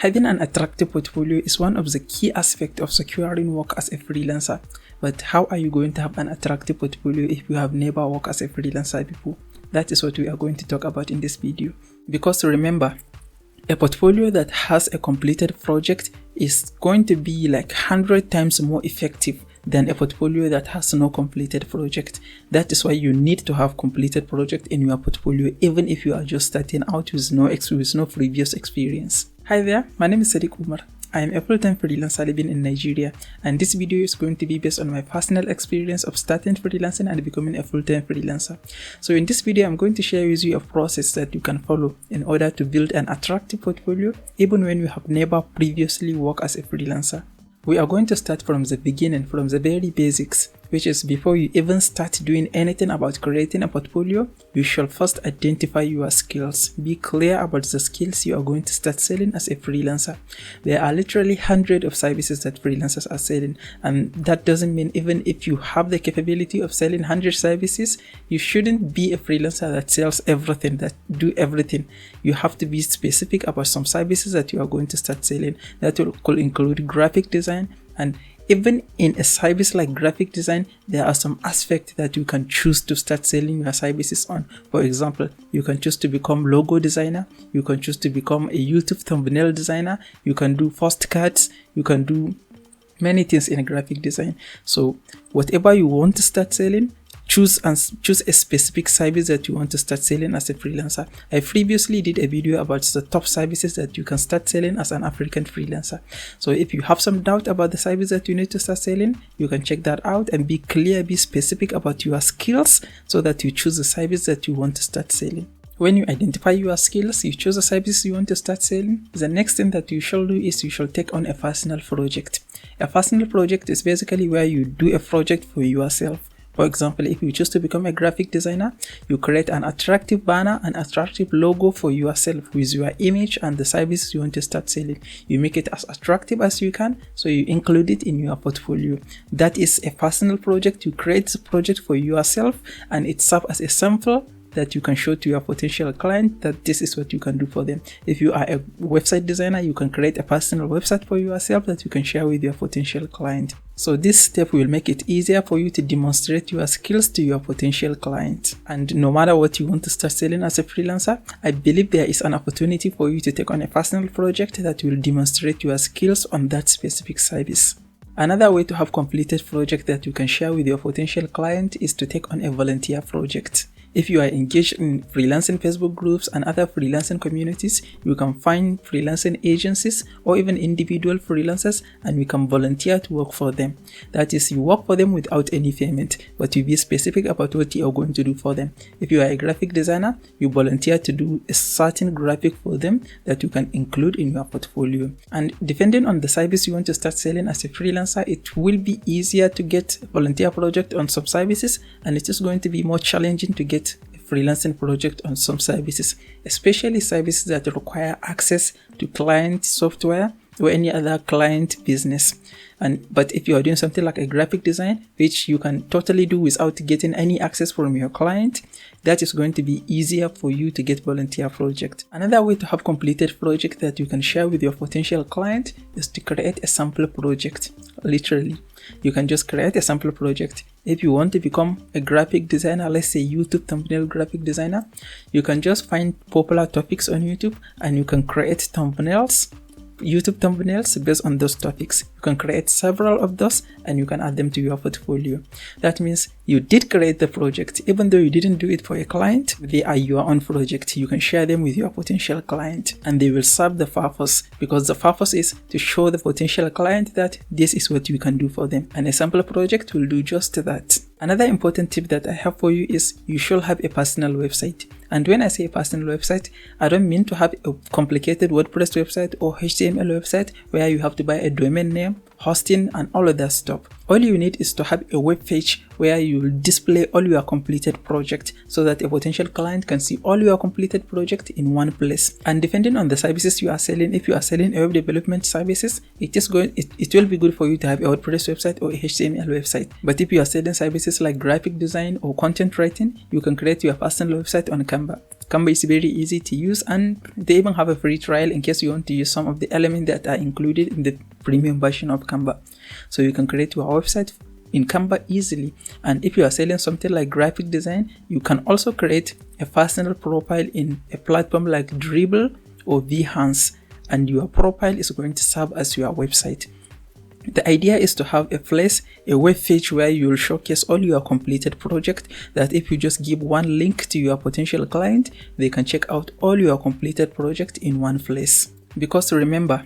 Having an attractive portfolio is one of the key aspects of securing work as a freelancer. But how are you going to have an attractive portfolio if you have never worked as a freelancer before? That is what we are going to talk about in this video. Because remember, a portfolio that has a completed project is going to be like 100 times more effective than a portfolio that has no completed project. That is why you need to have completed project in your portfolio, even if you are just starting out with no previous experience. Hi there, my name is Sadiq Umar. I am a full-time freelancer living in Nigeria, and this video is going to be based on my personal experience of starting freelancing and becoming a full-time freelancer. So in this video, I'm going to share with you a process that you can follow in order to build an attractive portfolio even when you have never previously worked as a freelancer. We are going to start from the beginning, from the very basics, which is before you even start doing anything about creating a portfolio, you should first identify your skills. Be clear about the skills you are going to start selling as a freelancer. There are literally hundreds of services that freelancers are selling, and that doesn't mean even if you have the capability of selling 100 services, you shouldn't be a freelancer that sells everything, that do everything. You have to be specific about some services that you are going to start selling. That could include graphic design, and even in a service like graphic design, there are some aspects that you can choose to start selling your services on. For example, you can choose to become logo designer, you can choose to become a YouTube thumbnail designer, you can do postcards, you can do many things in graphic design. So whatever you want to start selling, choose a specific service that you want to start selling as a freelancer. I previously did a video about the top services that you can start selling as an African freelancer. So if you have some doubt about the service that you need to start selling, you can check that out and be clear, be specific about your skills so that you choose the service that you want to start selling. When you identify your skills, you choose the service you want to start selling, the next thing that you shall do is you shall take on a personal project. A personal project is basically where you do a project for yourself. For example, if you choose to become a graphic designer, you create an attractive banner, an attractive logo for yourself with your image and the services you want to start selling. You make it as attractive as you can, so you include it in your portfolio. That is a personal project. You create the project for yourself, and it serves as a sample that you can show to your potential client that this is what you can do for them. If you are a website designer, you can create a personal website for yourself that you can share with your potential client. So this step will make it easier for you to demonstrate your skills to your potential client. And no matter what you want to start selling as a freelancer, I believe there is an opportunity for you to take on a personal project that will demonstrate your skills on that specific service. Another way to have completed project that you can share with your potential client is to take on a volunteer project. If you are engaged in freelancing Facebook groups and other freelancing communities, you can find freelancing agencies or even individual freelancers, and you can volunteer to work for them. That is, you work for them without any payment, but you be specific about what you are going to do for them. If you are a graphic designer, you volunteer to do a certain graphic for them that you can include in your portfolio. And depending on the service you want to start selling as a freelancer, it will be easier to get a volunteer project on some services, and it is going to be more challenging to get a freelancing project on some services, especially services that require access to client software or any other client business. But if you are doing something like a graphic design, which you can totally do without getting any access from your client, that is going to be easier for you to get volunteer project. Another way to have completed project that you can share with your potential client is to create a sample project. Literally, you can just create a sample project. If you want to become a graphic designer, let's say YouTube thumbnail graphic designer, you can just find popular topics on YouTube and you can create YouTube thumbnails based on those topics. You can create several of those and you can add them to your portfolio. That means you did create the project, even though you didn't do it for a client. They are your own project. You can share them with your potential client and they will serve the purpose, because the purpose is to show the potential client that this is what you can do for them, and a sample project will do just that. Another important tip that I have for you is you should have a personal website. And when I say a personal website, I don't mean to have a complicated WordPress website or HTML website where you have to buy a domain name, hosting, and all of that stuff. All you need is to have a web page where you will display all your completed project so that a potential client can see all your completed project in one place. And depending on the services you are selling, if you are selling web development services, it will be good for you to have a WordPress website or a HTML website. But if you are selling services like graphic design or content writing, you can create your personal website on Canva. Canva is very easy to use, and they even have a free trial in case you want to use some of the elements that are included in the premium version of Canva. So you can create your website in Canva easily. And if you are selling something like graphic design, you can also create a personal profile in a platform like Dribbble or Behance, and your profile is going to serve as your website. The idea is to have a place, a web page where you will showcase all your completed project, that if you just give one link to your potential client, they can check out all your completed project in one place. Because remember,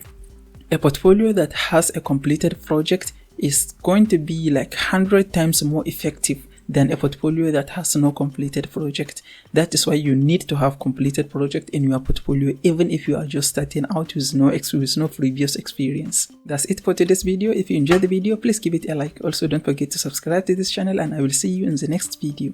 a portfolio that has a completed project is going to be like 100 times more effective than a portfolio that has no completed project. That is why you need to have completed project in your portfolio, even if you are just starting out with no previous experience. That's it for today's video. If you enjoyed the video, please give it a like. Also, don't forget to subscribe to this channel, and I will see you in the next video.